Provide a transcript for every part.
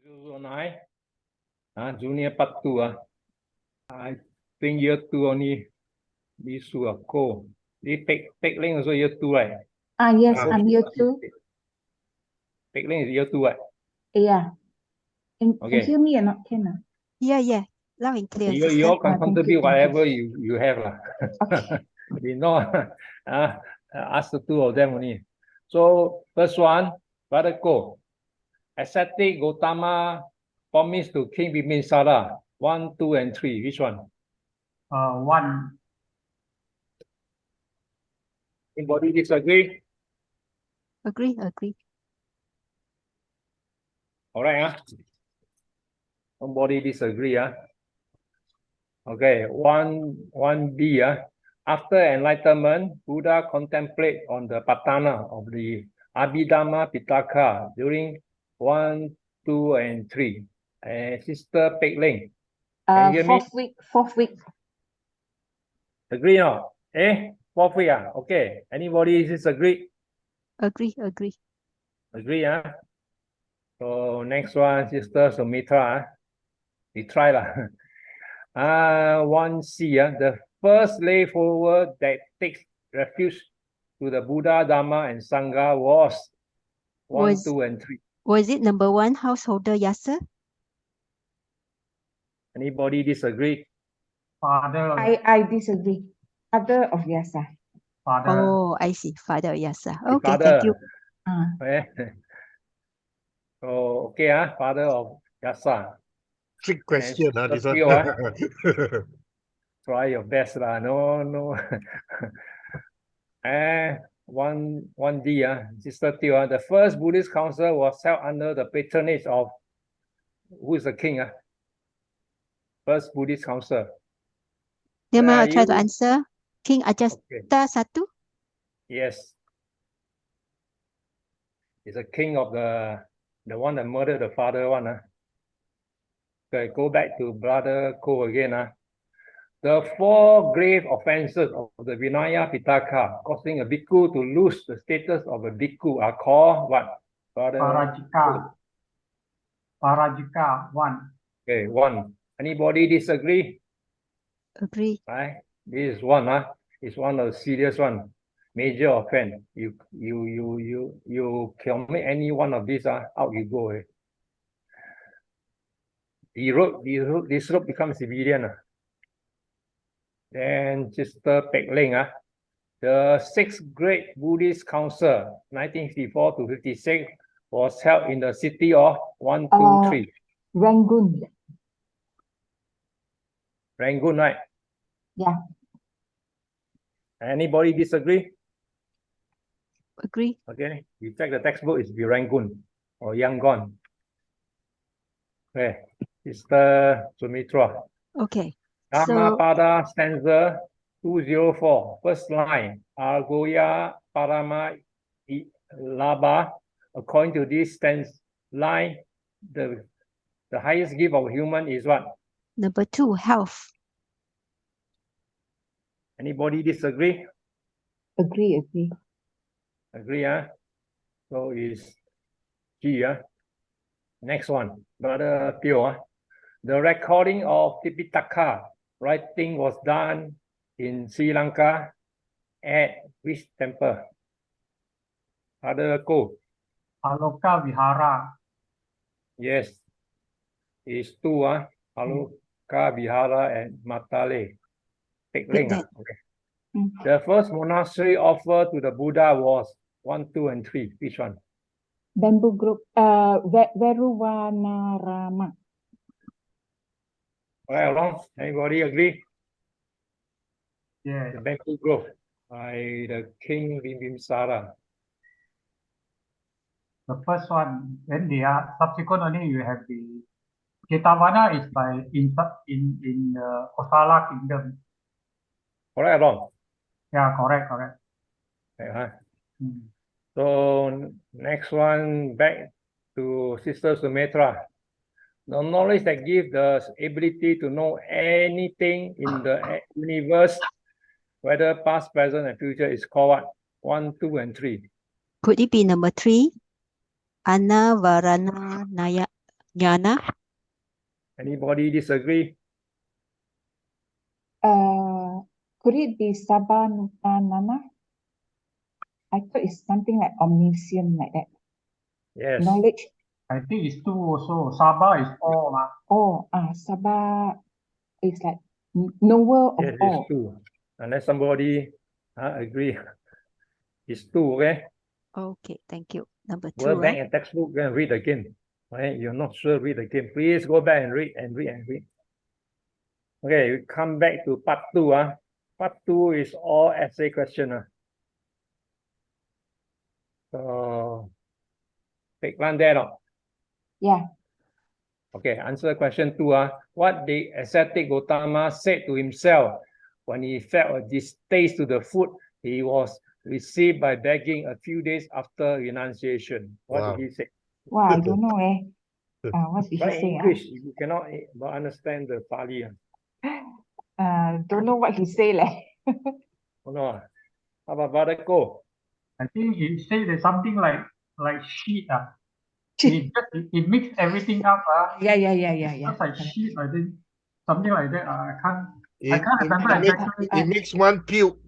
2009, Junior Part 2. I think year 2 only. This will go. This Pek Ling also year 2, right? Yes, I'm year 2. Pek Ling is year 2, right? Yeah. Can Okay. hear me or not? Can Yeah. Loud and clear, You sister. all can thank you, contribute thank whatever you have. Okay. We know. Ask the two of them only. So first one, Brother Ko. Ascetic Gautama promised to King Bimbisara. 1, 2, and 3. Which one? 1. Anybody disagree? Agree. All right. Nobody disagree. Okay. 1B. After enlightenment, Buddha contemplate on the patthana of the Abhidhamma Pitaka during 1, 2, and 3. Sister Pek Ling, can you hear me? Fourth week. Agree or not? Fourth week. Okay. Anybody disagree? Agree. Agree. So next one, Sister Sumitra. We try lah. 1C. The first lay forward that takes refuge to the Buddha, Dhamma, and Sangha was 1, 2, and 3. Was it number 1, householder Yasa? Anybody disagree? Father. I disagree. Father of Yasa. Father. Oh, I see. Father Yasa. Okay, Father. thank you. So okay, Father of Yasa. Trick question, this one. Try your best lah. No. 1D. Sister Teo. The first Buddhist council was held under the patronage of who is the king? First Buddhist council. I'll try to answer. King Ajasta Satu. Yes. It's a king of the one that murdered the father one. Okay, go back to Brother Ko again. The 4 grave offenses of the Vinaya Pitaka causing a bhikkhu to lose the status of a bhikkhu are called what? Brother Parajika 1. Okay, 1. Anybody disagree? Agree. Right? This is 1. It's one of the serious one. Major offense. You commit any one of these, out you go. This road becomes civilian. Then Sister Pek Ling. The 6th Great Buddhist Council, 1954 to 56, was held in the city of 1, 2, 3. Rangoon. Rangoon, right? Yeah. Anybody disagree? Agree. Okay. You check the textbook, it's Rangoon or Yangon. Okay. Sister Sumitra. Okay. Dhamma Pada stanza 204. First line. Argoya Parama Laba. According to this stanza line, the highest gift of human is what? Number 2, health. Anybody disagree? Agree. Agree, So is G, Next one, Brother Teo. The recording of Tipitaka writing was done in Sri Lanka at which temple? Brother Ko. Aloka Vihara. Yes. It's 2, Aloka Vihara and Matale. Pek Ling. Okay. The first monastery offered to the Buddha was 1, 2, and 3. Which one? Bamboo Grove. Veruvanarama. Right along. Anybody agree? Yes. The Bamboo Grove by the King Bimbisara. The first one. Then the subsequent only you have the Ketavana is by in Kosala Kingdom. Correct along. Yeah, correct. Okay, So next one, back to Sister Sumitra. The knowledge that gives the ability to know anything in the universe, whether past, present, and future, is called what? 1, 2, and 3. Could it be number 3? Anavarana Jnana. Anybody disagree? Could it be Sabbanutanana? I thought it's something like omniscient like that. Yes. Knowledge. I think it's two also. Sabah is all. Oh, Sabba is like knower of Yes, it's all. two. Unless somebody agree. It's two, okay? Okay, thank you. Number Go 2, back right? in textbook and read again. Right? You're not sure, read again. Please go back and read and read and read. Okay, we come back to part 2. Part 2 is all essay question. So, take one there. No? Yeah. Okay, answer question 2. What the ascetic Gautama said to himself when he felt a distaste to the food he was received by begging a few days after renunciation? What Wow. did he say? Wow, I don't know. What did he But in say? English, you cannot understand the Pali. Don't know what he say like. Oh, no. How about Brother Ko? I think he said there's something like shit. It mix everything up. Yeah. Just like shit, I think something like that. I can't remember It exactly. makes one puke.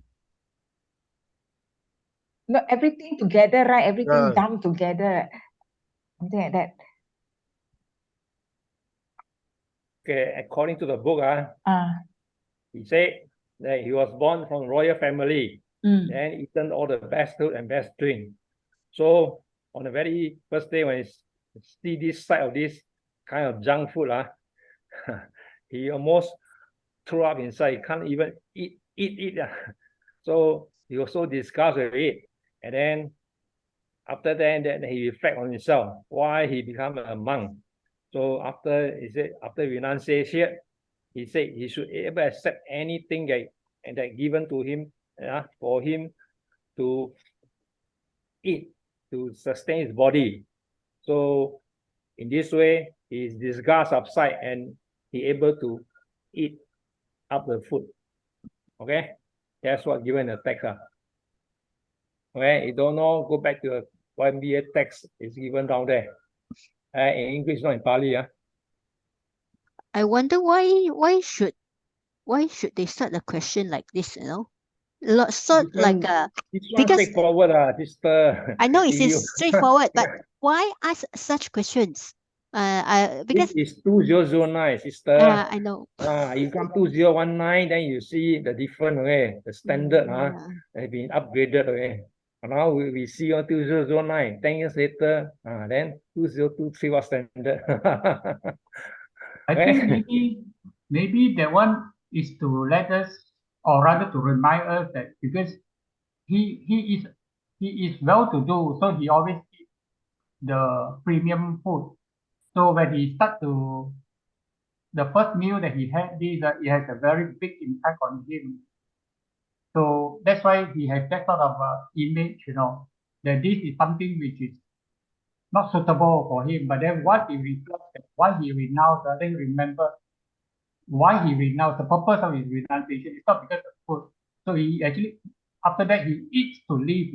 No, everything together, right? Everything Yeah. dumped together. Something like that. Okay, according to the book, he said that he was born from royal family and eaten all the best food and best drink. So on the very first day when he see this side of this kind of junk food, he almost threw up inside. He can't even eat. So he was so disgusted with it. And then after that, then he reflect on himself why he become a monk. So after renunciation, he said he should ever accept anything that given to him for him to eat, to sustain his body. So in this way, his disgust subside and he able to eat up the food. Okay, that's what given the text. Okay, you don't know, go back to the YMBA text. It's given down there. In English, not in Pali. I wonder why should they start the question like this, Sort like This one because straightforward, sister. I know it's straightforward, but Yeah. why ask such questions? Because This is 2009, sister. I know. You come 2019, then you see the different way. The standard has been upgraded. Okay. Now we see on 2009, 10 years later, then 2023 was standard. I think maybe that one is to let us, or rather to remind us that because he is well to do, so he always eat the premium food. So when he start to the first meal that he had, it has a very big impact on him. So that's why he has that sort of image, that this is something which is not suitable for him. But then what he reflects, why he renounced, I think remember why he renounced, the purpose of his renunciation is not because of food. So he actually, after that, he eats to live,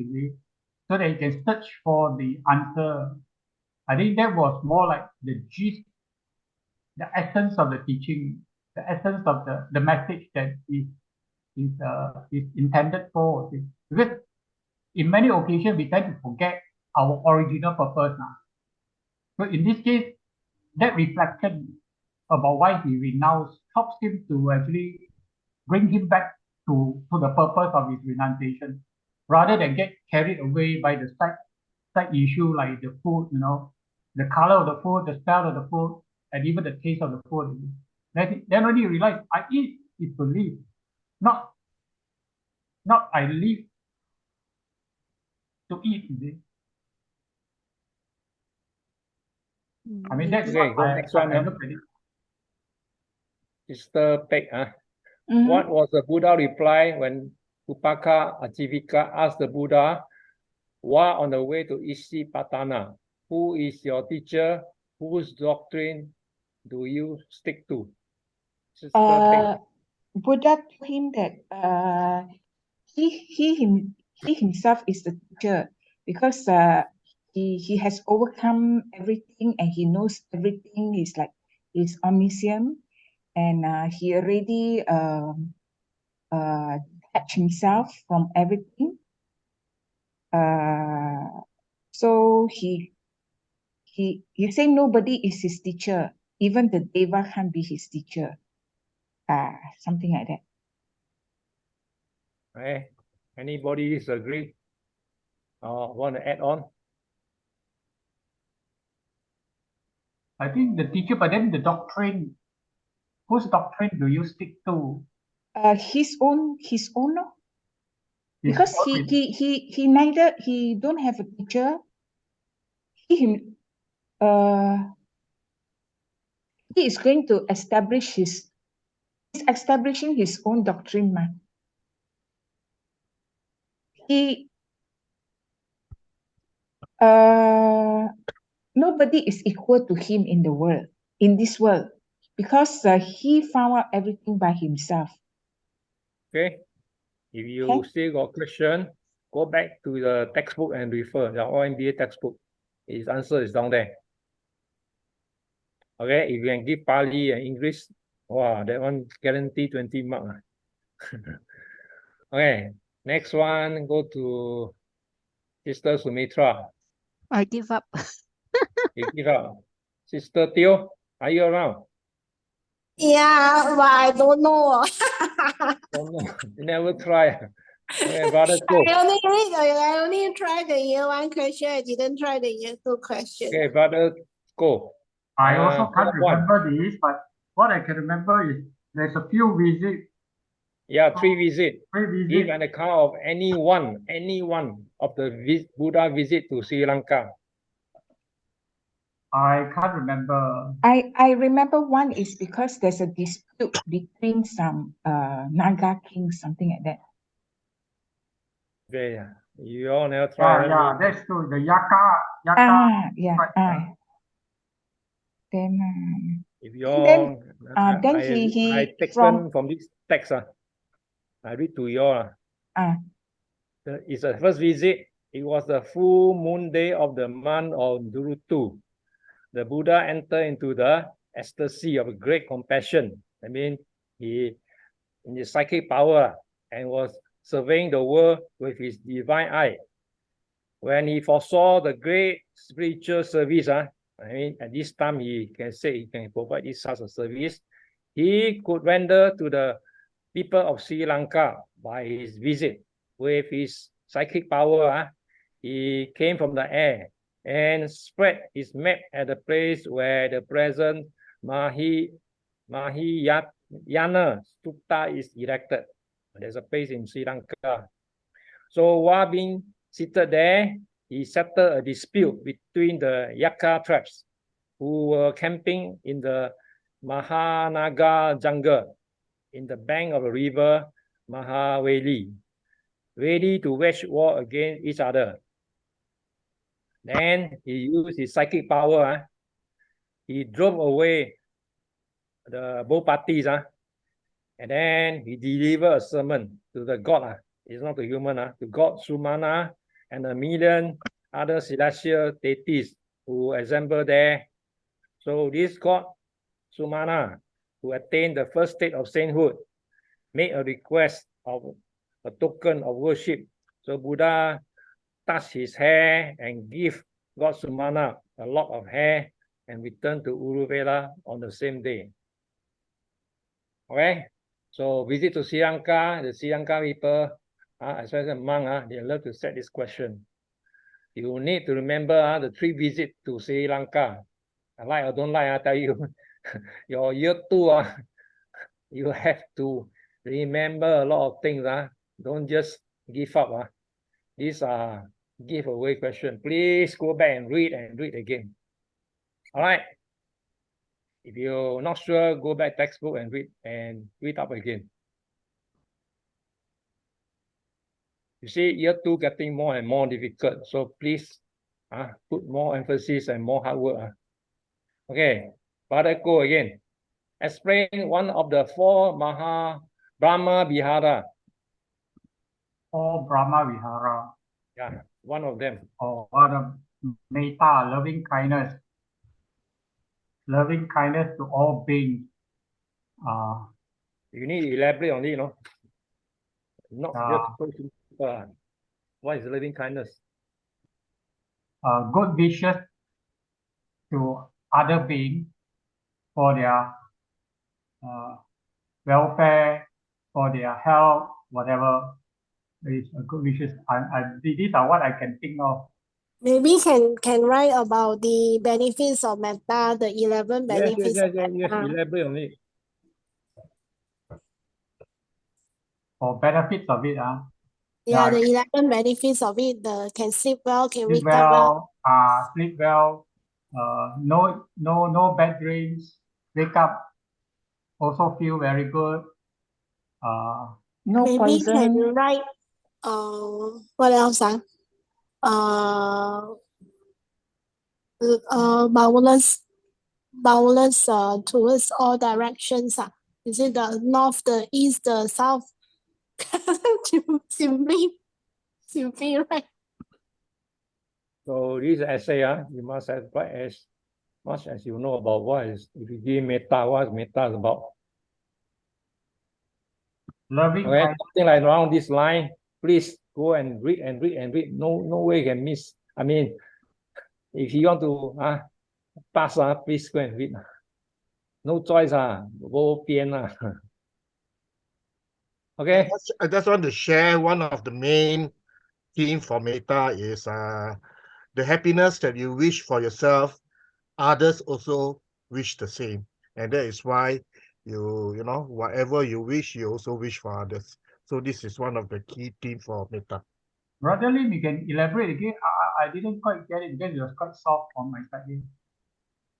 so that he can search for the answer. I think that was more like the gist, the essence of the teaching, the essence of the message that is intended for. Because in many occasions, we tend to forget our original purpose now. So in this case, that reflection about why he renounced helps him to actually bring him back to the purpose of his renunciation, rather than get carried away by the side issue like the food, the color of the food, the smell of the food, and even the taste of the food. Then when you realize, I eat is to live, not I live to eat. I mean, that's Okay, what go I next one. look at it. Sister Peg, what was the Buddha reply when Upaka Ajivika asked the Buddha, while on the way to Isipatana, who is your teacher? Whose doctrine do you stick to? Sister Peg. Buddha told him that he himself is the teacher because he has overcome everything and he knows everything. He's omniscient, and he already detached himself from everything. So you say nobody is his teacher. Even the Deva can't be his teacher. Something like that. Okay. Anybody disagree? Or want to add on? I think the teacher, but then the doctrine, whose doctrine do you stick to? His own. No? His Because own he don't have a teacher. He is going to establish he's establishing his own doctrine, man. Nobody is equal to him in this world, because he found out everything by himself. Okay. If you Okay. still got question, go back to the textbook and refer the YMBA textbook. His answer is down there. Okay, if you can give Pali and English, wow, that one guarantee 20 marks. Okay, next one, go to Sister Sumitra. I give up. You give up. Sister Teo, are you around? Yeah, but I don't know. Oh no, you never try. Okay, Brother Ko. I only tried the year 1 question. I didn't try the year 2 question. Okay, Brother Ko. I also can't Part one. remember this, but what I can remember is there's a few visits. Yeah, 3 visits. Three Give visits. an account of any one of the Buddha visit to Sri Lanka. I can't remember. I remember one is because there's a dispute between some Naga kings, something like that. Okay, you all never try. Yeah, that's true. The Yaka. Yeah. Right. Then If you all, then I he taken from this text. I read to you all. It's the first visit. It was the full moon day of the month of Durutu. The Buddha entered into the ecstasy of great compassion. I mean, he in his psychic power and was surveying the world with his divine eye. When he foresaw the great spiritual service, I mean, at this time he can say he can provide this sort of service, he could render to the people of Sri Lanka by his visit. With his psychic power, he came from the air and spread his map at the place where the present Mahayana Stupa is erected. There's a place in Sri Lanka. So while being seated there, he settled a dispute between the Yaka tribes who were camping in the Mahanaga jungle in the bank of the river Mahaveli, ready to wage war against each other. Then he used his psychic power. He drove away both parties. And then he delivered a sermon to the god. It's not the human, to God Sumana and 1 million other celestial deities who assembled there. So this god Sumana, who attained the first state of sainthood, made a request of a token of worship. So Buddha touched his hair and gave God Sumana a lock of hair and returned to Uruvela on the same day. Okay, so visit to Sri Lanka, the Sri Lanka people, especially monk, they love to set this question. You need to remember the 3 visits to Sri Lanka. I like or don't like, I tell you, your year 2, you have to remember a lot of things. Don't just give up. These are giveaway questions. Please go back and read again. All right. If you're not sure, go back textbook and read up again. You see, year 2 getting more and more difficult. So please put more emphasis and more hard work. Okay, Brother Ko again. Explain one of the 4 Brahma Vihara. Or Brahma Vihara. Yeah, one of them. Or metta, loving kindness to all beings. You need to elaborate on it, you know. Not just so simple. What is loving kindness? Good wishes to other beings for their welfare, for their health, whatever is a good wishes. These are what I can think of. Maybe can write about the benefits of metta, the 11 benefits of Yes, metta. elaborate on it. For benefits of it, Yeah, the 11 benefits of it, can sleep well, can sleep wake up well. well, sleep well, no bad dreams, wake up also feel very good. No Maybe poison. can write what else? Boundless towards all directions. Is it the north, the east, the south? Simply right. So this essay, you must have quite as much as you know about what is, if you give metta, what metta is about. Loving Okay, kindness. something like around this line, please go and read and read and read. No way you can miss. I mean, if you want to pass, please go and read. No choice, go pian. Okay. I just want to share one of the main theme for Metta is the happiness that you wish for yourself, others also wish the same. And that is why you know, whatever you wish, you also wish for others. So this is one of the key themes for Metta. Brother Lim, you can elaborate again. I didn't quite get it because it was quite soft on my side here.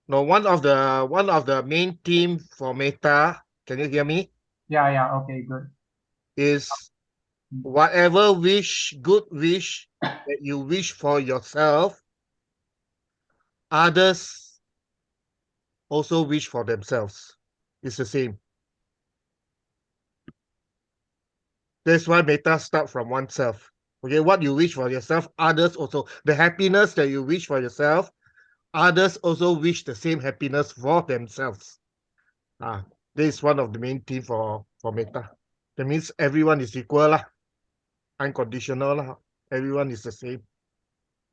No, one of the main theme for Metta, can you hear me? Yeah, okay, good. Is whatever good wish that you wish for yourself, others also wish for themselves. It's the same. That's why Metta start from oneself. Okay, what you wish for yourself, others also. The happiness that you wish for yourself, others also wish the same happiness for themselves. This is one of the main themes for Metta. That means everyone is equal, unconditional, everyone is the same.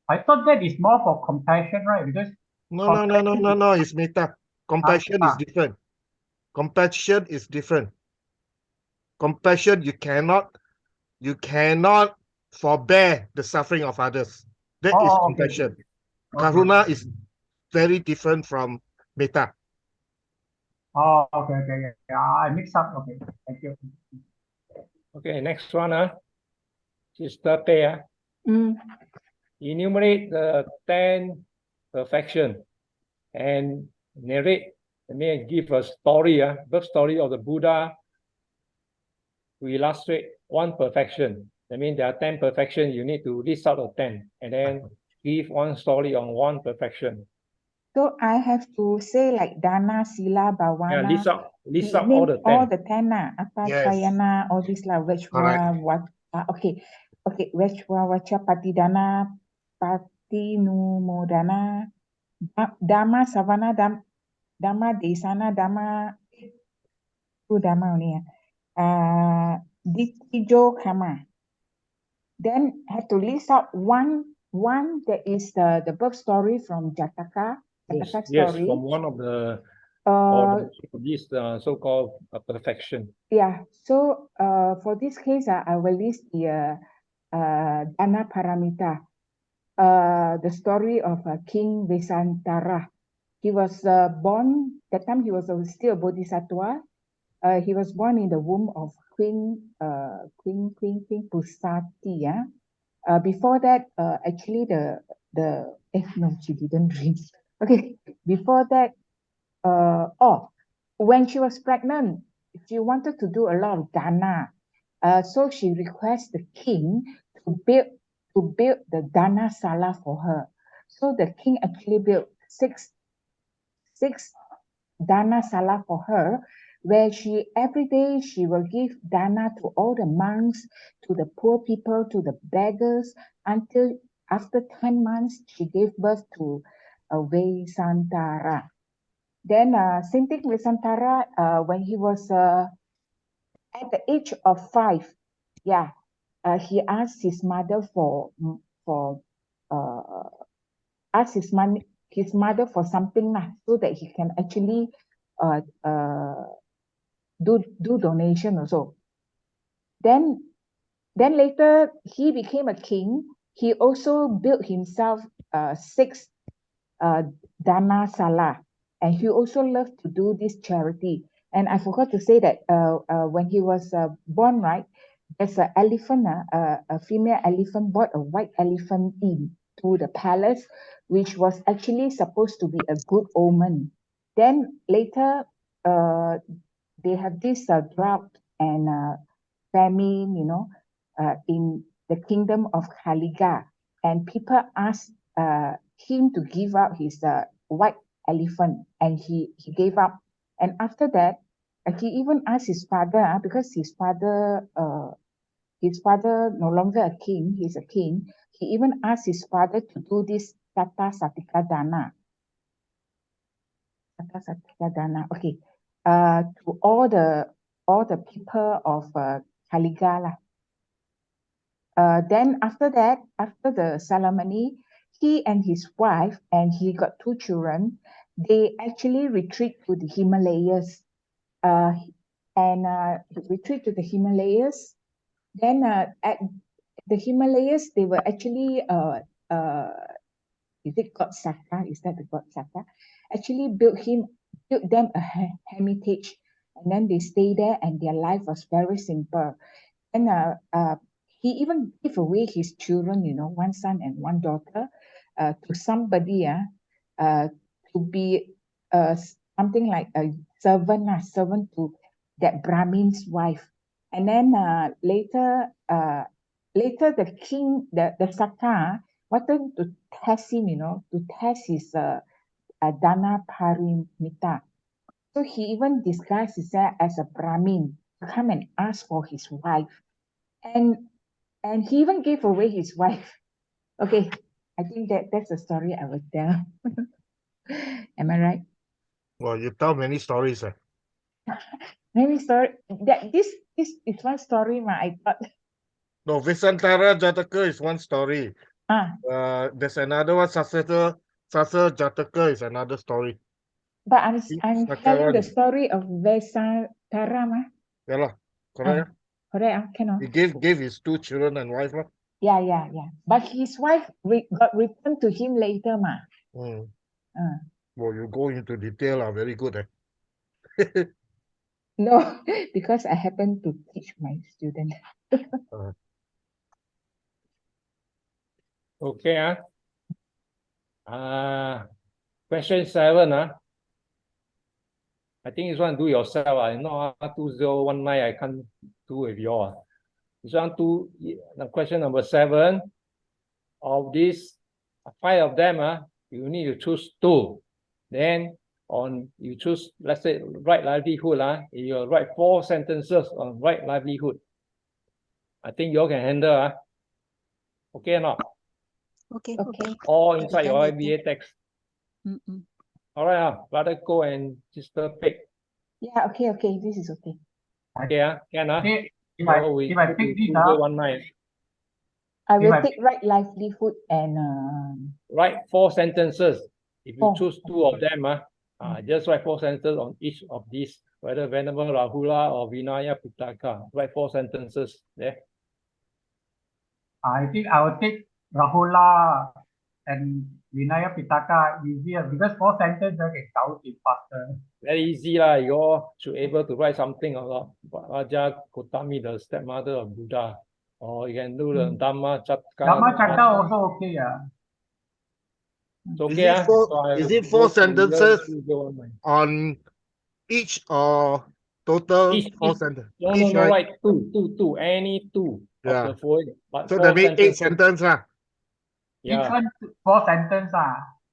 I thought that is more for compassion, right? Because No, it's Metta. Compassion is different. Compassion is different. Compassion, you cannot forbear the suffering of others. That is compassion. Okay. Karuna is very different from Metta. Okay. Yeah, I mixed up. Okay, thank you. Okay, next one, Sister Pei. Enumerate the 10 perfection and narrate. I mean, give a story, birth story of the Buddha to illustrate one perfection. I mean, there are 10 perfections. You need to list out of 10 and then give one story on one perfection. So I have to say like Dana, Sila, Bhavana. Yeah, list out name all the 10. all the 10 Apachayana, all this Correct. okay, Vechwa, Vacha, Patidana, Patinumodana, Dhamma, Savana, Dhamma, Desana, Dhamma, two Dhamma only. Ditijo Kama. Then have to list out one that is the birth story from Jataka. Jataka Yes, story. from one of the this so-called perfection. Yeah. So for this case, I will list the Dana Paramita, the story of King Vesantara. He was born, that time he was still a bodhisattva. He was born in the womb of Queen Pusati. Before that, actually no, she didn't read. Okay, before that, when she was pregnant, she wanted to do a lot of dana. So she requests the king to build the dana sala for her. So the king actually built six dana sala for her, where every day she will give dana to all the monks, to the poor people, to the beggars, until after 10 months, she gave birth to Vesantara. Then same thing with Vesantara, when he was at the age of 5, yeah, he asked his mother asked his mother for something so that he can actually do donation also. Then later he became a king. He also built himself 6 Dana Sala, and he also loved to do this charity. And I forgot to say that when he was born, right, there's an elephant, a female elephant brought a white elephant in to the palace, which was actually supposed to be a good omen. Then later, they have this drought and famine, in the kingdom of Khaliga, and people asked him to give up his white elephant, and he gave up. And after that, he even asked his father, because his father no longer a king, he's a king. He even asked his father to do this Tata Satika Dana. Tata Satika Dana, okay, to all the people of Khaliga. Then after that, after the ceremony, he and his wife, and he got 2 children, they actually retreat to the Himalayas. Retreat to the Himalayas. Then at the Himalayas, they were actually, is it God Saka? Is that the God Saka? Actually built them a hermitage, and then they stay there, and their life was very simple. And he even gave away his children, 1 son and 1 daughter, to somebody, to be something like a servant to that Brahmin's wife. And then later the king, the Saka, wanted to test him, to test his Dana Paramita. So he even disguised himself as a Brahmin to come and ask for his wife. And he even gave away his wife. Okay, I think that's a story I would tell. Am I right? Well, you tell many stories. Many story. This is one story, I thought. No, Vesantara Jataka is one story. There's another one, Sasa Jataka is another story. But I'm telling the story of Vesantara. Yeah lah, correct. Correct, cannot. He gave his 2 children and wife. Yeah. But his wife got returned to him later, Well, you go into detail, very good. No, because I happen to teach my student. Okay, question 7, I think this one do yourself. Not 2019, I can't do with you all. This one question number 7. Of these 5 of them, you need to choose 2. Then you choose, let's say, right livelihood. You write 4 sentences on right livelihood. I think you all can handle. Okay or not? Okay. All inside your YMBA text. All right, Brother Ko and Sister Peg. Yeah, okay, this is okay. Okay, can If I take this, 2019. I will take right livelihood and Write 4 sentences. If you 4. choose 2 of them, just write 4 sentences on each of these, whether Venerable Rahula or Vinaya Pitaka. Write 4 sentences there. I think I will take Rahula and Vinaya Pitaka easier because 4 sentences I can count it faster. Very easy, you all should able to write something about Raja Gotami, the stepmother of Buddha. Or you can do the Dhamma Chatka. Dhamma Chatka also okay, It's okay, Is it 4 sentences on each or total 4 sentences? No, right? Two. Any 2 of the 4. But so 4 that means 8 sentences. Each one 4 sentences.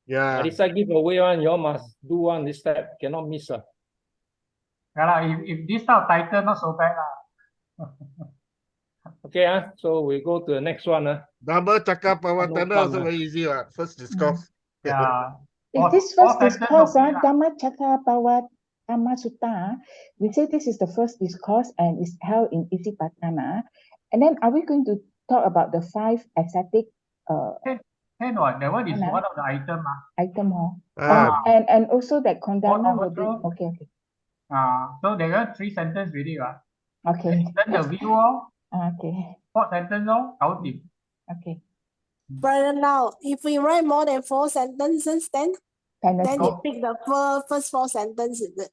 Yeah. This I give away one, you all must do one this step. Cannot miss. If this type of title not so bad. Okay, so we go to the next one. Dhamma Cakkappavattana No also fun, very easy. First discourse. Yeah. If this Four first sentence discourse, okay lah. Dhamma Cakkappavattana Sutta, we say this is the first discourse and is held in Isipatana. And then are we going to talk about the 5 ascetic Can what? That one is Mana? one of the item. item? Ah, And also that Kondana will be overthrow. okay. So there are 3 sentences really. Okay. Then the view, Okay. 4 sentence, counting. Okay. Brother Lau, if we write more than 4 sentences, then Penalty. you pick the first 4 sentences. Is it?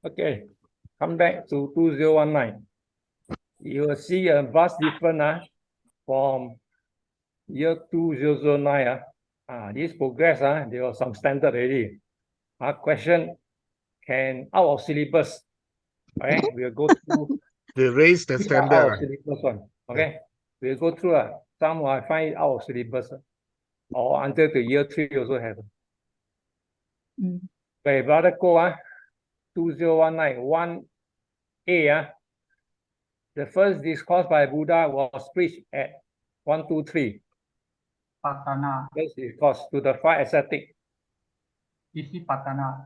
Okay, come back to 2019. You will see a vast difference from year 2009. This progress, there was some standard already. Question can out of syllabus. Okay, we'll go through they raised the these are out of standard. syllabus one. Okay, we'll go through. Some I find out of syllabus, or until the year 3 also have. Okay, Brother Ko, 2019, 1A. The first discourse by Buddha was preached at 123. Patana. First discourse to the 5 ascetic. Isipatana.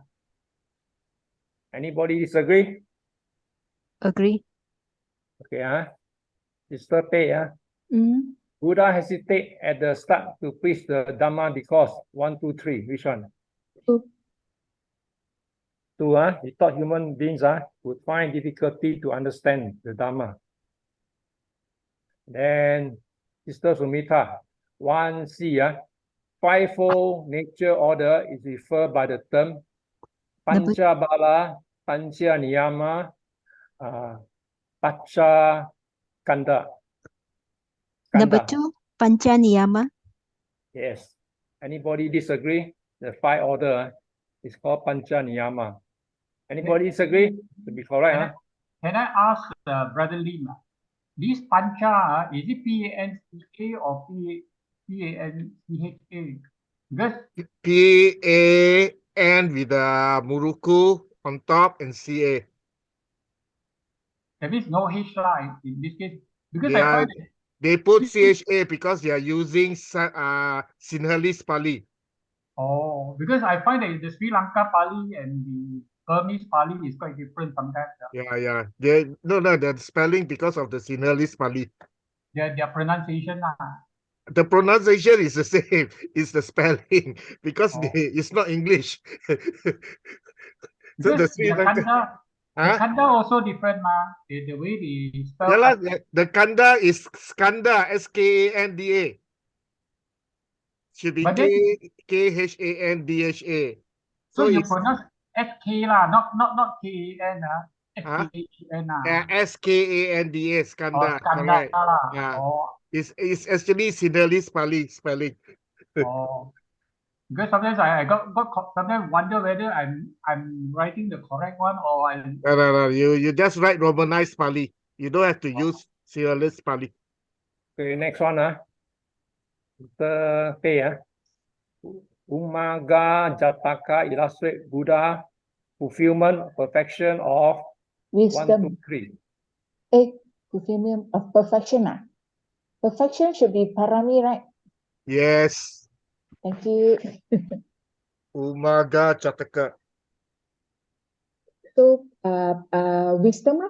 Anybody disagree? Agree. Okay, Sister Pei, Mm. Buddha hesitate at the start to preach the Dhamma discourse 1, 2, 3. Which one? 2. 2, he thought human beings would find difficulty to understand the Dhamma. Then Sister Sumita, 1C, 5-fold nature order is referred by the term Panchabala, Pancha Niyama, Pacha Kanda. Number 2, Pancha Niyama. Yes. Anybody disagree? The 5 order is called Pancha Niyama. Anybody disagree? To be correct, Can I ask Brother Lim? This pancha, is it P-A-N-C-A or P-A-N-C-H-A? Because P-A-N with the Muruku on top and C-A. there is no H line in this case. Because They, I find they put C-H-A because they are using Sinhalese Pali. Oh, because I find that the Sri Lanka Pali and the Burmese Pali is quite different sometimes. Yeah. The spelling because of the Sinhalese Pali. Their pronunciation. The pronunciation is the same. It's the spelling because it's not English. So the Sri Lanka. The Kanda also different, the way they spell. Yeah, the Kanda is Skanda, S-K-A-N-D-A. Should be K-H-A-N-D-H-A. So you pronounce S-K lah, not K-A-N, S-K-A-N. S-K-A-N-D-A, Skanda. Skanda lah. Yeah. It's actually Sinhalese Pali spelling. Because sometimes I sometimes wonder whether I'm writing the correct one or I. No. You just write Romanized Pali. You don't have to use Sinhalese Pali. Okay, next one, the Pei, Umaga Jataka illustrate Buddha fulfillment, perfection of Wisdom. 1, 2, 3. Fulfillment of perfection. Perfection should be parami, right? Yes. Thank you. Umaga Jataka. So, wisdom.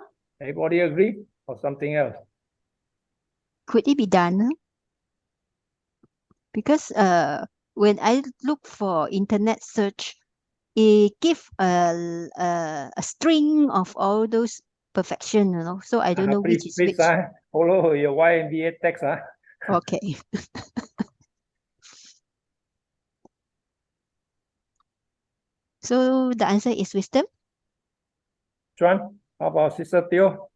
Everybody agree or something else? Could it be done? Because when I look for internet search, it give a string of all those perfection, so I don't know which is which. Follow your YMBA text. Okay. So the answer is wisdom. Chuan, how about Sister Teo?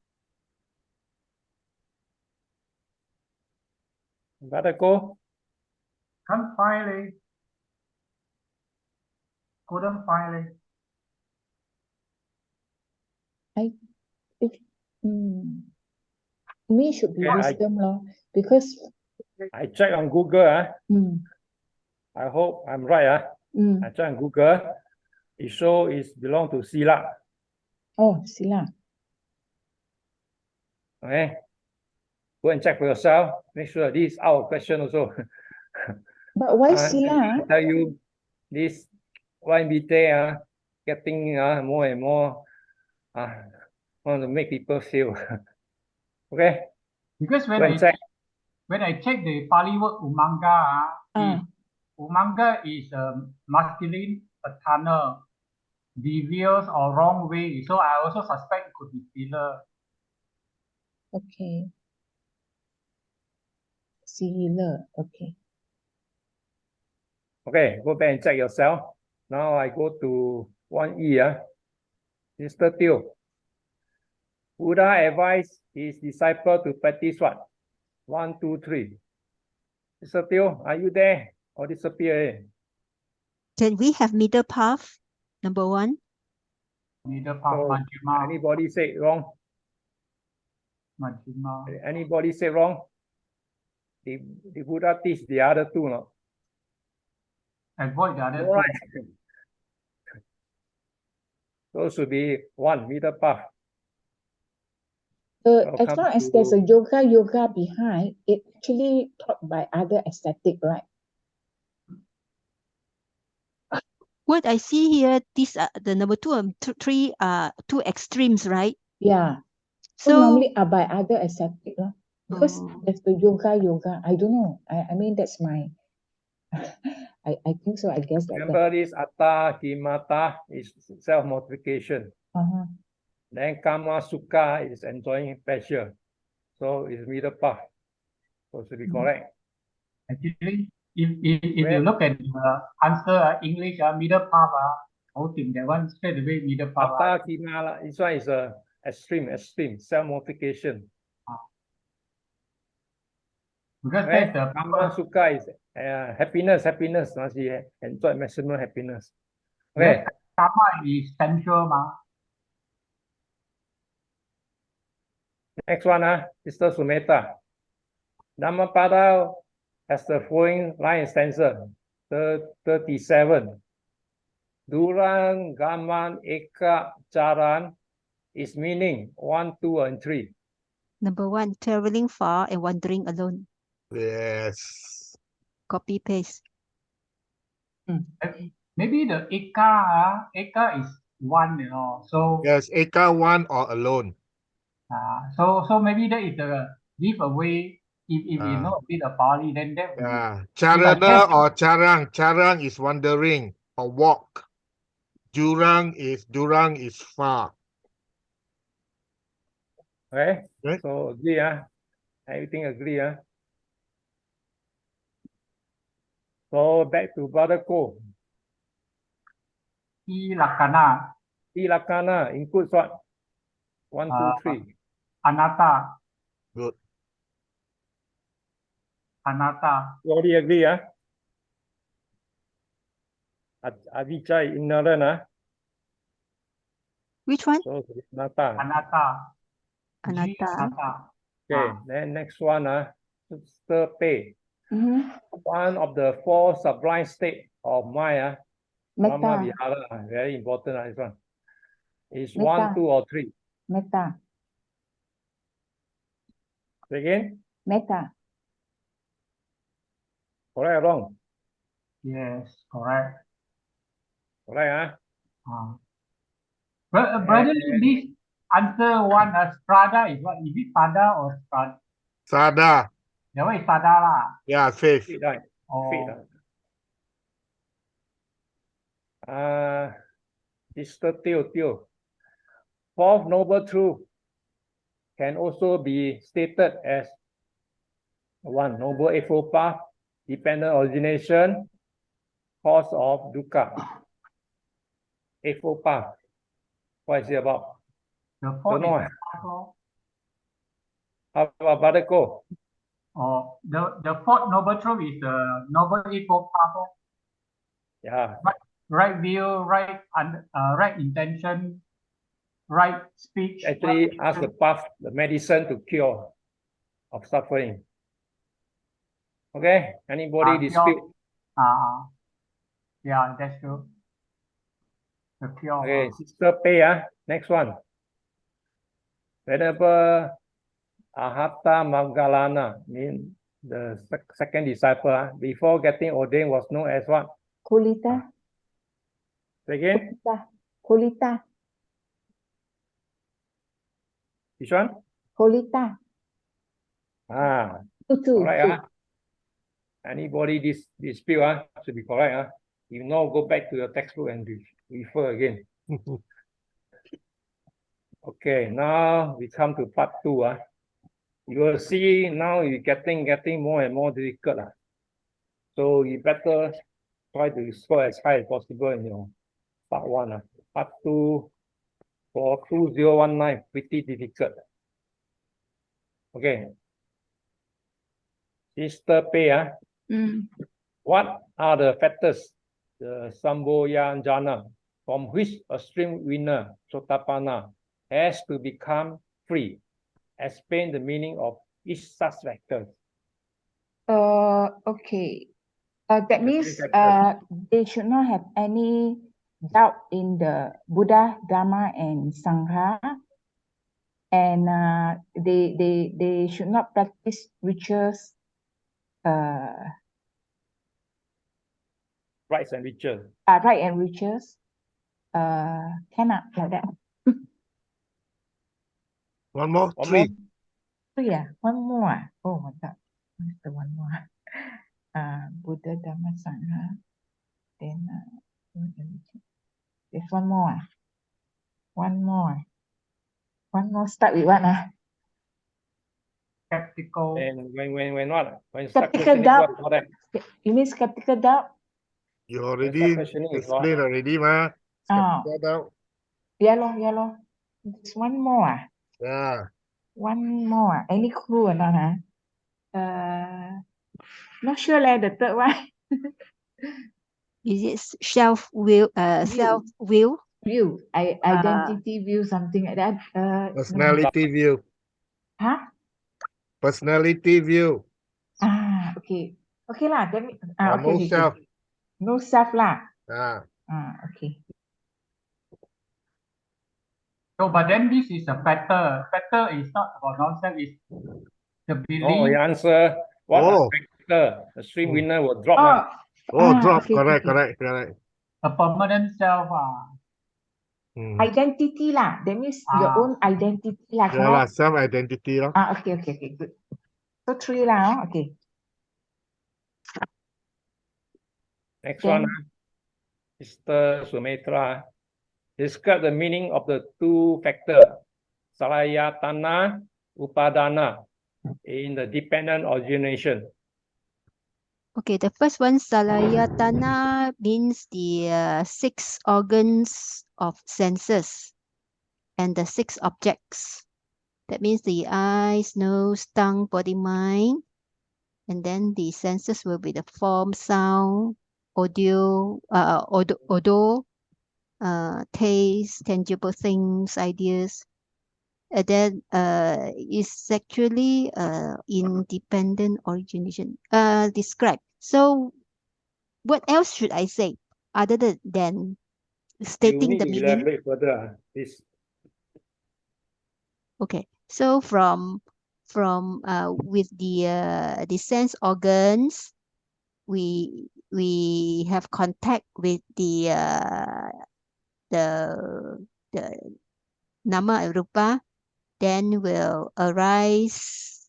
Brother Ko? Can't find it. Couldn't find it. Me should be wisdom, because I check on Google. I hope I'm right. I check on Google. It shows it belongs to Sila. Oh, Sila. Okay. Go and check for yourself. Make sure this is our question also. But why I sila? tell you, this YMBA getting more and more want to make people feel. Okay. Because Go and check. when I check the Pali word umanga, umanga is masculine, paternal, devious or wrong way. So I also suspect it could be sila. Okay. Sila. Okay. Okay, go back and check yourself. Now I go to 1E. Mr. Teo. Buddha advised his disciple to practice what? 1, 2, 3. Mr. Teo, are you there or disappear? Can we have middle path? Number 1. Middle path, So, Majjhima, anybody say wrong? Majjhima. Anybody say wrong? The Buddha teach the other two, no? Avoid the other All two. right. Those should be 1, middle path. As long as there's a yoga behind, it actually taught by other ascetic, right? What I see here, these are the number 2 and 3 are 2 extremes, right? Yeah. So normally are by other ascetic, because there's the yoga. I don't know. I mean, that's my. I think so. I guess that. Remember this atta kimata is self-mortification. Then kama sukha is enjoying pleasure. So it's middle path. So to be correct. Actually, if you look at the answer, English, middle path, I would think that one straight away middle path. Atta kimala, this one is a extreme, self-mortification. Because Right? that's the Kama sukha is happiness. Must enjoy maximum happiness. Okay. Karma is sensual, ma. Next one, Sister Sumeta. Dhamma Pada has the following line stanza, 37. Durang Gaman Eka Charan is meaning 1, 2, and 3. Number 1, traveling far and wandering alone. Yes. Copy paste. Maybe the Eka is 1, you know. So Yes, Eka 1 or alone. so maybe that is the giveaway. If you know a bit of Pali, then that would Yeah. Charana or charang. Charang is wandering or walk. Durang is far. Okay. Right? So agree, everything agree, So back to Brother Ko. Ilakana, Ilakana includes what? 1, 2, 3. Anatta. Good. Anatta. You already agree, Avijay, ignorant, Which one? So Anatta. Anatta. Okay, then next one, Sister Pei. One of the 4 sublime state of mind, Brahma Metta. Vihara, very important, this one. Is Metta. 1, 2, or 3? Metta. Say again? Metta. Correct or wrong? Yes, correct. Correct, Brother, this answer 1, Strada is what? Is it Pada or Strada? Sada. That one is Sada lah. Yeah, faith. Faith, right? Oh. Sister Teo. 4th noble truth can also be stated as 1, noble eightfold path, dependent origination, cause of dukkha. Eightfold path. What is it about? The 4th Don't know. is the path. How about Brother Ko? Oh, the 4th noble truth is the noble eightfold path. Yeah. Right view, right intention, right speech. Actually, ask the path, the medicine to cure of suffering. Okay? Anybody dispute? Yeah, that's true. The cure. Okay, Sister Pei, next one. Whenever Ahata Magdalena, mean the second disciple, before getting ordained was known as what? Kulita. Say again, Kulita. which one? Kulita. Ah, Two. correct. Anybody dispute should be correct. If not, go back to your textbook and refer again. Okay, now we come to part 2. You will see now it's getting more and more difficult. So you better try to score as high as possible in your part 1. Part 2 for 2019, pretty difficult. Okay. Sister Pei, what are the factors, the Samboyajana, from which a stream winner, Sotapanna, has to become free? Explain the meaning of each such factor. Okay. That means they should not have any doubt in the Buddha, Dhamma, and Sangha, and they should not practice rituals. Rites and rituals. Right and rituals. Cannot like that. One more, One 3. Oh yeah, one more. Oh my God, what's the one more? Buddha, Dhamma, Sangha. Then there's one more. One more. Start with what? Skeptical. And when what? When Skeptical doubt. What? You mean skeptical doubt? You already explained already, ma. Skeptical doubt. Yeah, lor. There's one more. Yeah. One more. Any clue or not? Not sure. The third one. Is it self-will? Self-will? View. Identity view, something like that. Personality view. Huh? Personality view. Okay. Okay lah. That means, No self. No self lah. Okay. So, but then this is a factor. Factor is not about non-self, it's the belief. Oh, the answer. What factor? The stream winner will drop. Drop. Okay, Correct. A permanent self. Identity lah. That means your own identity lah. Yeah lah, self-identity lah. Okay, good. So 3 lah. Okay. Next one, Sister Sumitra. Describe the meaning of the 2 factors, Salayatana, Upadana, in the dependent origination. Okay, the first one, Salayatana, means the 6 organs of senses and the 6 objects. That means the eyes, nose, tongue, body, mind. And then the senses will be the form, sound, audio, odor, taste, tangible things, ideas. And then is actually independent origination. Describe. So what else should I say other than stating the meaning? Elaborate further, please. Okay. So from with the sense organs, we have contact with the nama and rupa, then will arouse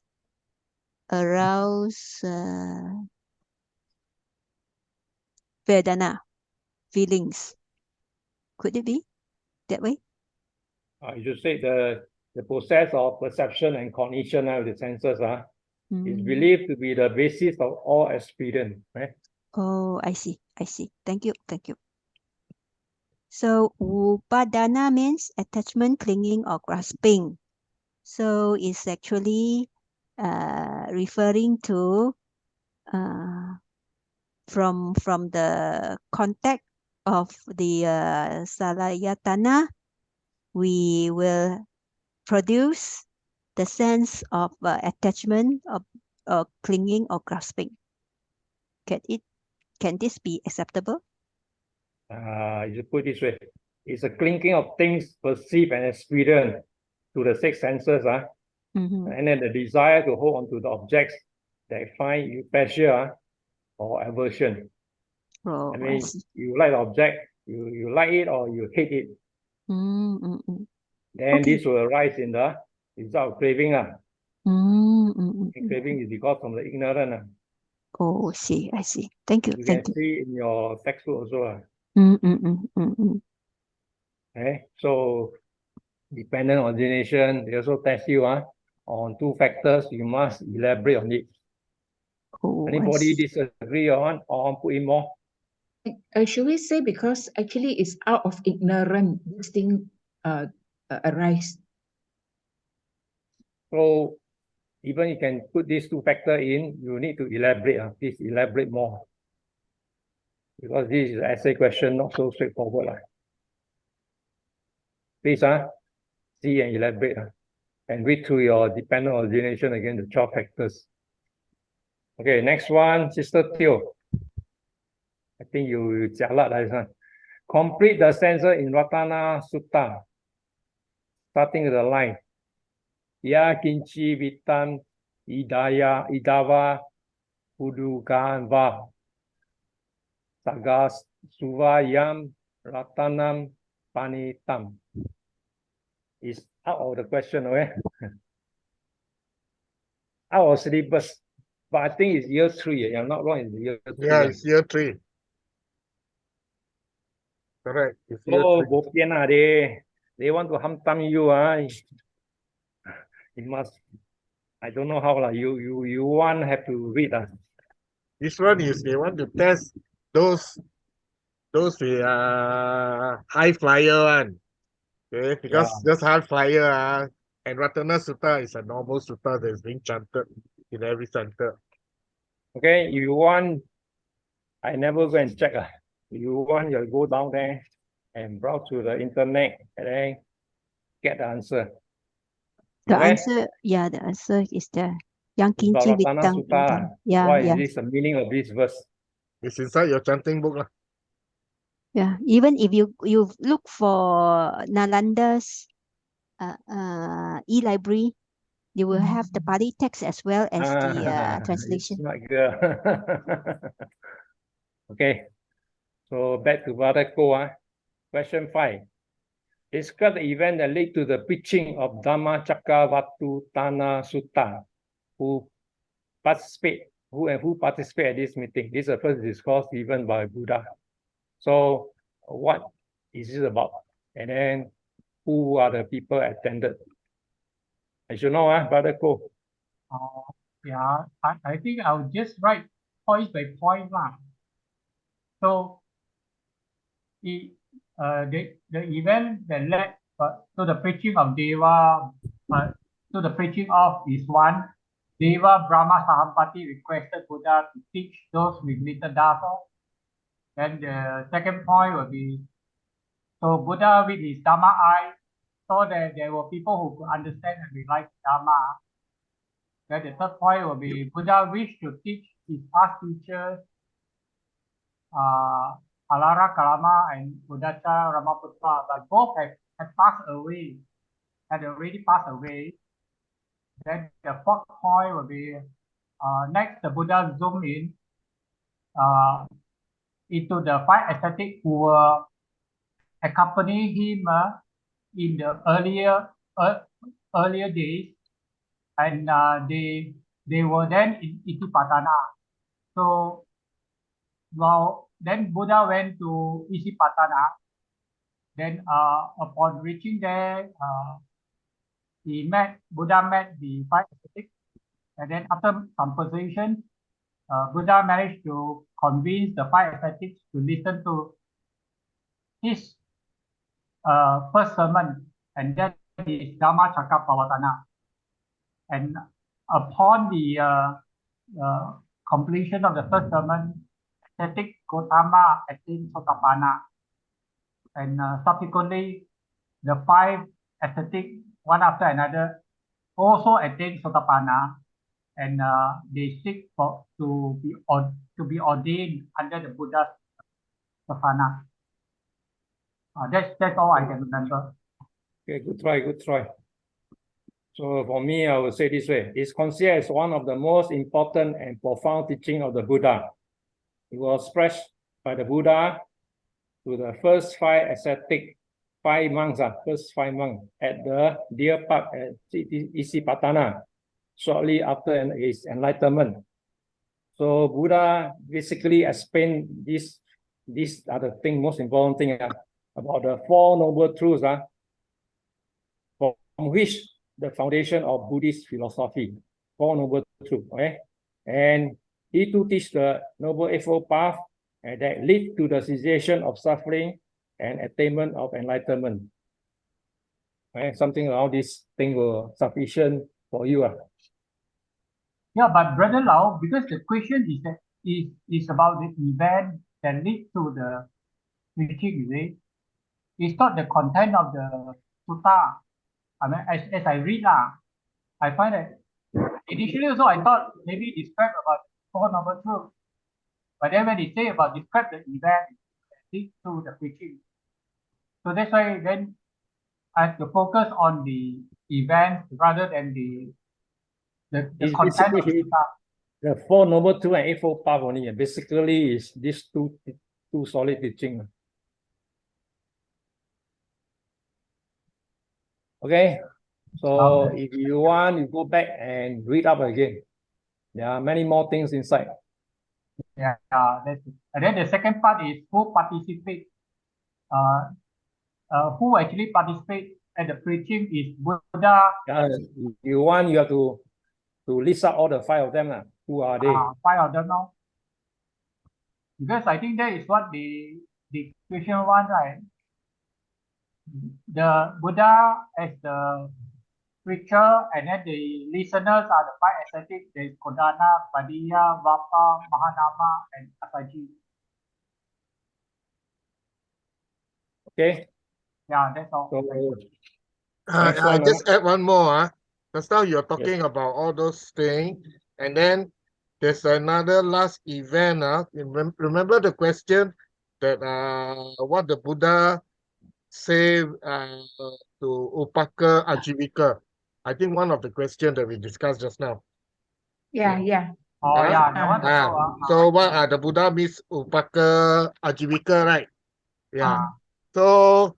vedana, feelings. Could it be that way? You should say the process of perception and cognition with the senses is believed to be the basis of all experience, right? Oh, I see. Thank you. So upadana means attachment, clinging, or grasping. So it's actually referring to from the contact of the salayatana, we will produce the sense of attachment, of clinging or grasping. Can this be acceptable? You put it this way, it's a clinging of things perceived and experienced to the 6 senses. And then the desire to hold on to the objects that find you pleasure or aversion. Oh, I I mean, see. you like the object, you like it or you hate it. Then Okay. this will arise in the result of craving. And craving is because from the ignorance. Oh, I see. Thank you. You Thank can you. see in your textbook also. Okay, so dependent origination, they also test you on two factors. You must elaborate on it. Oh, I Anybody see. disagree on or put in more? Should we say because actually it's out of ignorance this thing arise? So even you can put these two factors in, you need to elaborate. Please elaborate more. Because this is an essay question, not so straightforward. Please see and elaborate. And read through your dependent origination again, the 12 factors. Okay, next one, Sister Teo. I think you jialat this one. Complete the stanza in Ratana Sutta. Starting with the line. Ya kinci vitam idava pudukanva. Sagas suvayam ratanam panitam. Is out of the question, okay? Out of syllabus. But I think it's year 3. I'm not wrong, it's year 3. Yeah, it's year 3. Correct. It's year Oh, 3. bopian they want to hamtam you. You must, I don't know how you want have to read. This one is they want to test those with high flyer one. Okay, because just high flyer and Ratana Sutta is a normal sutta that is being chanted in every center. Okay, you want, I never go and check. You want, you go down there and browse through the internet and then get the answer. The Okay? answer, yeah, the answer is there. Yang It's about kinci Ratana vitang Sutta. idam. Yeah, What yeah. is this, the meaning of this verse? It's inside your chanting book lah. Yeah, even if you look for Nalanda's e-library, you will have the Pali text as well as the translation. Smart girl. Okay, so back to Brother Ko. Question 5. Describe the event that led to the preaching of Dhamma Tana Sutta. Who participate at this meeting? This is the first discourse given by Buddha. So what is this about? And then who are the people attended? I should know, Brother Ko. Yeah, I think I'll just write point by point lah. So the event that led to the preaching of Deva, to the preaching of is one. Deva Brahma Sahampati requested Buddha to teach those with little dasa. Then the second point will be, so Buddha with his Dhamma eye saw that there were people who could understand and realize Dhamma. Then the third point will be, Buddha wished to teach his past teachers, Alara Kalama and Buddhacha Ramaputra, but both had passed away, had already passed away. Then the fourth point will be, next the Buddha zoomed in into the 5 ascetics who were accompanying him in the earlier days, and they were then in Isipatana. So then Buddha went to Isipatana. Then upon reaching there, Buddha met the 5 ascetics, and then after some persuasion, Buddha managed to convince the 5 ascetics to listen to his first sermon, and that is Dhamma Cakkappavattana. And upon the completion of the first sermon, ascetic Gautama attained Sotapanna, and subsequently the 5 ascetics, one after another, also attained Sotapanna, and they seek to be ordained under the Buddha's Safana. That's all I can remember. Okay, good try. So for me, I would say this way. It's considered as one of the most important and profound teaching of the Buddha. It was expressed by the Buddha to the first five monks at the Deer Park at Isipatana, shortly after his enlightenment. So Buddha basically explained these are the most important thing about the Four Noble Truths from which the foundation of Buddhist philosophy, Four Noble Truths, okay? And he too teach the Noble Eightfold Path and that lead to the cessation of suffering and attainment of enlightenment. Okay? Something around this thing will sufficient for you. Yeah, but Brother Lau, because the question is about the event that lead to the preaching, you see, it's not the content of the sutta. I mean, as I read, I find that initially also I thought maybe describe about Four Noble Truths, but then when they say about describe the event that lead to the preaching, so that's why then I have to focus on the event rather than the It's content of the basically sutta. the Four Noble Truths and Eightfold Path only. Basically, is these two solid teaching. Okay, so Okay. if you want, you go back and read up again. There are many more things inside. Yeah, that's it. And then the second part is who participate. Who actually participate at the preaching is Buddha. You want, you have to list out all the five of them. Who are they? Five of them now. Because I think that is what the question one, right? The Buddha as the preacher, and then the listeners are the five ascetics. There's Kodana, Padiya, Vapa, Mahanama, and Asaji. Okay. Yeah, that's all. So I one, just add one more. Just now you're talking about all those things, and then there's another last event. Remember the question that what the Buddha say to Upaka Ajivika? I think one of the questions that we discussed just now. Yeah, yeah. Oh, yeah, that one also. So what the Buddha means Upaka Ajivika, right? Yeah. So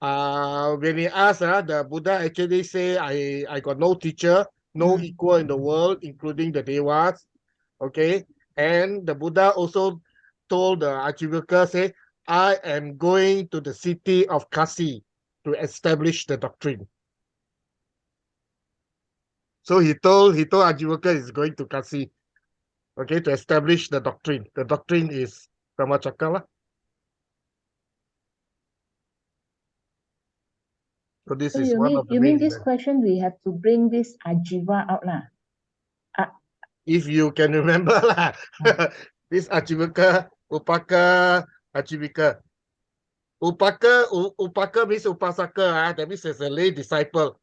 when he asked, the Buddha actually say, I got no teacher, no equal in the world, including the Devas. Okay. And the Buddha also told the Ajivika, say, I am going to the city of Kasi to establish the doctrine. So he told Ajivika is going to Kasi, okay, to establish the doctrine. The doctrine is Dhamma. So this is one of the you mean main this events. question we have to bring this Ajiva out lah? If you can remember lah. This Ajivika, Upaka, Ajivika. Upaka means Upasaka. That means it's a lay disciple.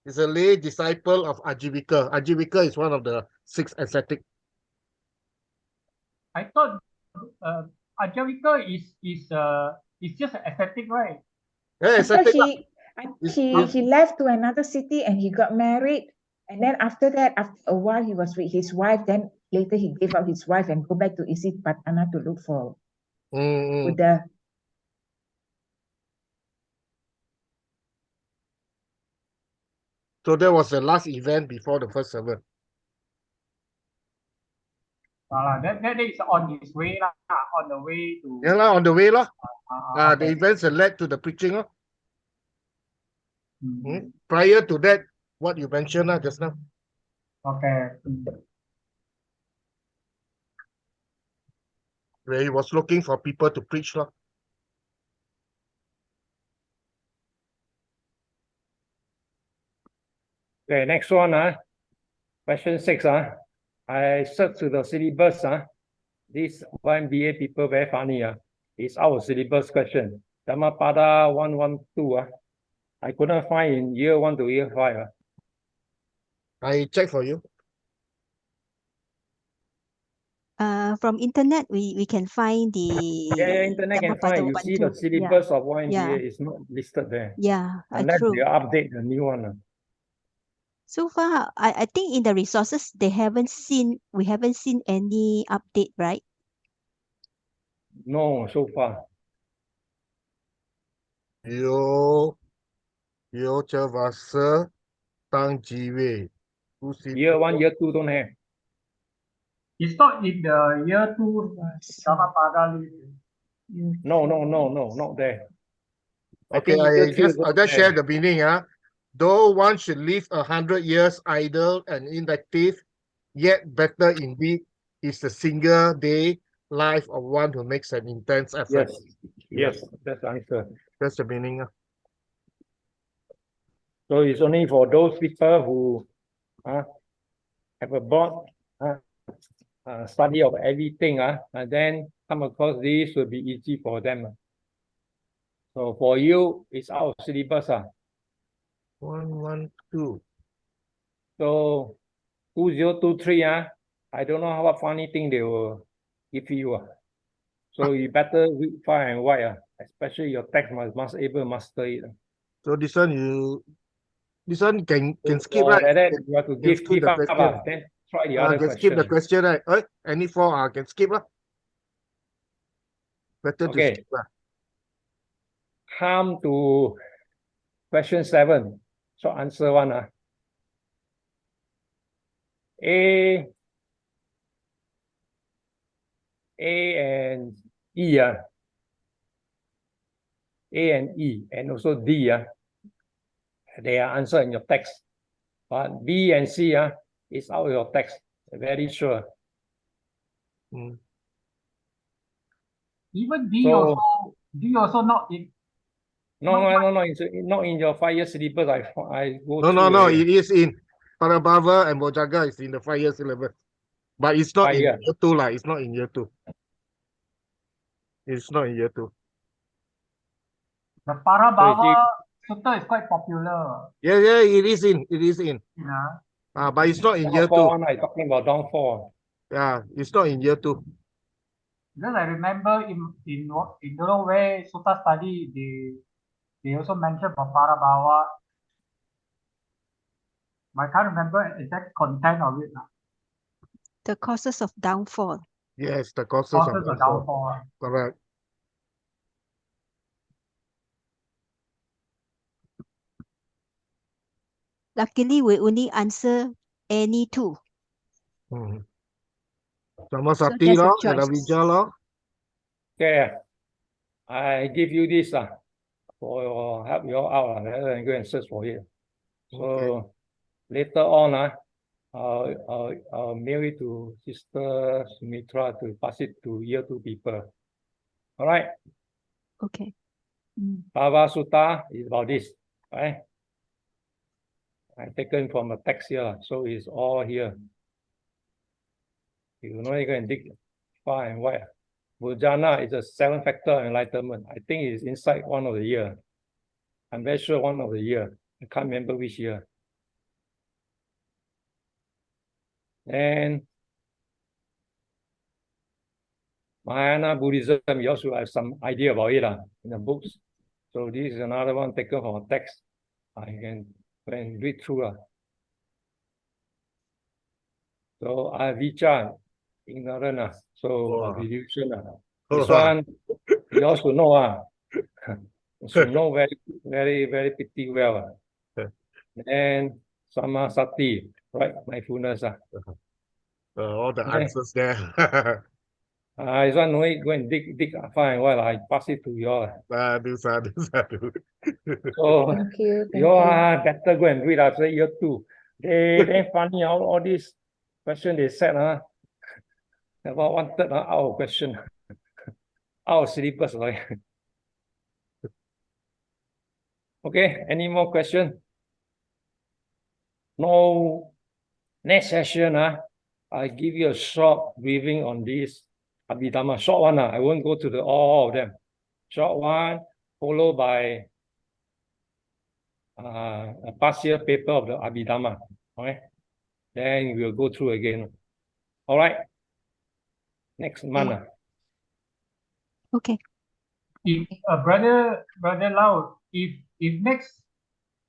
It's a lay disciple of Ajivika. Ajivika is one of the 6 ascetics. I thought Ajivika is just an ascetic, right? Yeah, ascetic. He left to another city and he got married, and then after that, after a while, he was with his wife. Then later he gave up his wife and go back to Isipatana to look for Buddha. So that was the last event before the first 7. That is on his way lah, on the way to. Yeah lah, on the way lah. Okay. The events that led to the preaching. Prior to that, what you mentioned just now. Okay. Where he was looking for people to preach lah. Okay, next one. Question 6. I searched to the syllabus. This YMBA people very funny. It's our syllabus question. Dhammapada 112. I couldn't find in year 1 to year 5. I check for you. From internet, we can find the internet can find. You see the syllabus of YMBA is not listed there. Yeah, Unless true. they update the new one. So far, I think in the resources we haven't seen any update, right? No, so far. Yo Chavasa Tang Jiwei. Year 1, year 2 don't have. It's not in the year 2 Dhamma Pada list. No, not there. I Okay, think year I three just also I just share there. the meaning. Though one should live 100 years idle and inactive, yet better indeed is the single day life of one who makes an intense effort. Yes, that's the answer. That's the meaning. So it's only for those people who have a broad study of everything, and then come across this will be easy for them. So for you, it's out of syllabus. 112. So 2023, I don't know what funny thing they will give you. So you better read far and wide, especially your text must able to master it. So this one can skip, So right? like that, you have to Can skip give the up, question. then try the other Can skip the question. question, right? Any four can skip lah. Better to Okay. skip lah. Come to question 7. So answer 1. A and E, A and E, and also D, they are answered in your text. But B and C, is out of your text. Very sure. Even D So- also not in. No, it's not in your 5-year syllabus. I go No, through already. it is in Parabhava and Bojaga is in the 5-year syllabus. But it's not in 5-year. year 2 lah. It's not in year 2. It's not in year 2. The Parabhava Sutta is quite popular. Yeah, it is in. Yeah. But it's not in year 2. Downfall, I'm talking about downfall. Yeah, it's not in year 2. Because I remember in don't know where Sutta study, they also mentioned about Parabhava. But I can't remember exact content of it now. The causes of downfall. Yes, the causes Causes of of downfall. Correct. Luckily, we only answer any 2. Sama So Sati there's a lor, choice. Adavija lor. Okay, I give you this for help you all out rather than go and search for it. So later on, I'll mail it to Sister Sumitra to pass it to year 2 people. All right. Okay. Bhava Sutta is about this, right? I taken from a text here, so it's all here. You know, you can dig far and wide. Vajrayana is a 7 factor enlightenment. I think it's inside one of the year. I'm very sure one of the year. I can't remember which year. And Mahayana Buddhism, you also have some idea about it in the books. So this is another one taken from a text. I can go and read through. So avijja, ignorant. So delusion. This one, you also know. You should know very, very pretty well. And samasati, right? Mindfulness. All the answers there. This one, no need go and dig far and wide. I pass it to you all. Sadhu. So Thank you. you all better go and read after year 2. They funny all this question they said, about 1/3 out of question. Out of syllabus, right? Okay, any more question? No. Next session, I give you a short briefing on this Abhidhamma. Short one, I won't go to all of them. Short one, followed by a past year paper of the Abhidhamma. Okay, then we'll go through again. All right. Next month. Okay. If Brother Lau, if next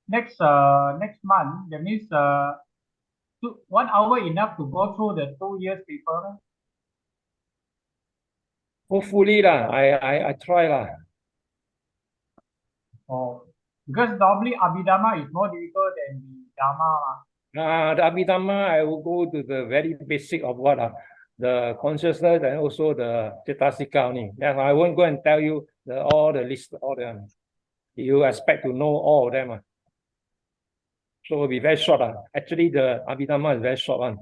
next month, that means 1 hour enough to go through the 2 years paper. Hopefully lah, I try lah. Oh, because normally Abhidhamma is more difficult than the Dhamma. The Abhidhamma, I will go to the very basic of what the consciousness and also the Cetasika only. Yeah, I won't go and tell you all the list, all them. You expect to know all of them. So it will be very short. Actually, the Abhidhamma is very short one.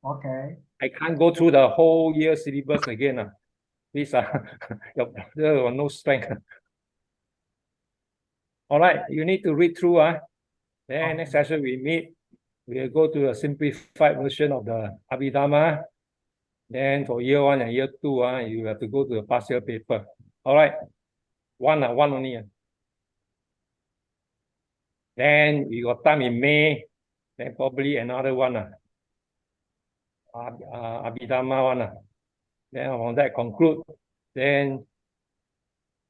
Okay. I can't go through the whole year syllabus again. Please, there no strength. All right, you need to read through. Then next session we meet. We'll go to a simplified version of the Abhidhamma. Then for year 1 and year 2, you have to go to the past year paper. All right, one only. Then we got time in May. Then probably another one. Abhidhamma one. Then on that conclude. Then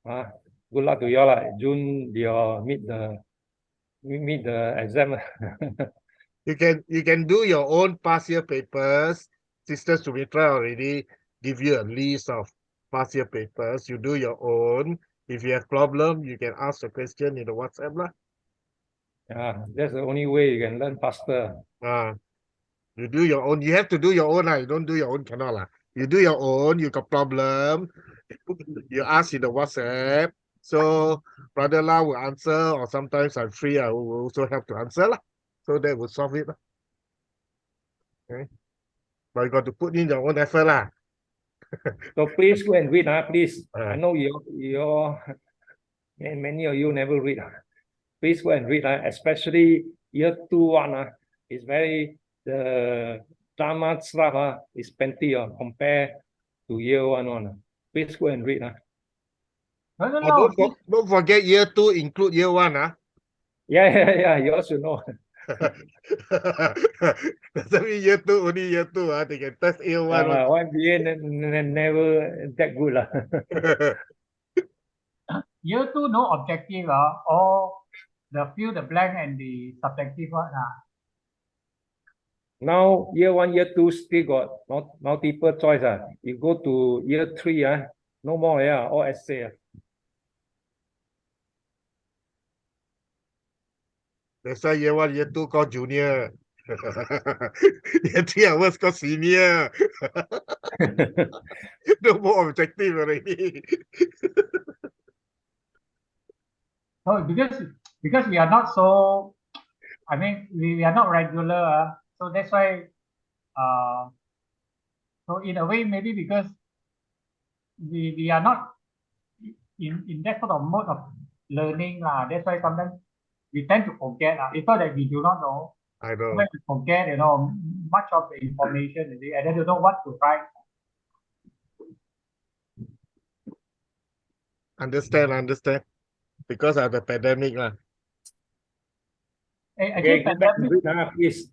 good luck to you all. June you'll meet the exam. You can do your own past year papers. Sister Sumitra already give you a list of past year papers. You do your own. If you have problem, you can ask the question in the WhatsApp lah. Yeah, that's the only way you can learn faster. You do your own. You have to do your own. You don't do your own, cannot lah. You do your own. You got problem, you ask in the WhatsApp. So Brother Lau will answer, or sometimes I'm free, I will also help to answer lah. So that will solve it lah. Okay, but you got to put in your own effort lah. So please go and read, please. I know you many of you never read. Please go and read, especially year 2 one. It's very the Dhamma stuff is plenty compared to year 1 one. Please go and read. No. Don't forget year 2 include year 1. Yeah. You also know. Doesn't mean year 2 only year 2. They can test year 1. YMBA never that good lah. Year 2 no objective or the fill the blank and the subjective one. Now year 1, year 2 still got multiple choice. You go to year 3, no more, all essay. That's why year 1, year 2 called junior. Year 3 hours called senior. No more objective already. So because we are not so, I mean we are not regular, so that's why so in a way maybe because we are not in that sort of mode of learning that's why sometimes we tend to forget. It's not that we do not know. I know. We forget, much of the information, and then you know what to write. Understand. Because of the pandemic lah. Okay, go back to read, please.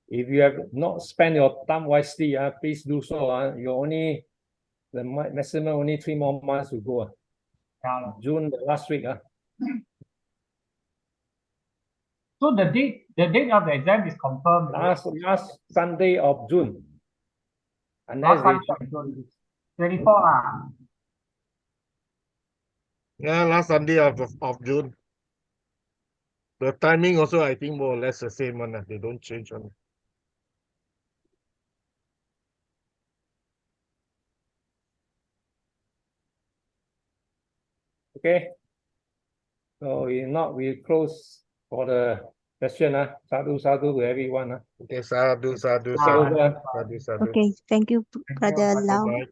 If you have not spent your time wisely, please do so. You only the maximum only 3 more months to go. June the last week. So the date of the exam is confirmed. Last Sunday of June. Unless Unless they 24. Yeah, last Sunday of June. The timing also, I think, more or less the same one. They don't change on. Okay. So we close for the session. Sadhu to everyone. Okay, sadhu. Okay, thank you, Brother Lau. Bye.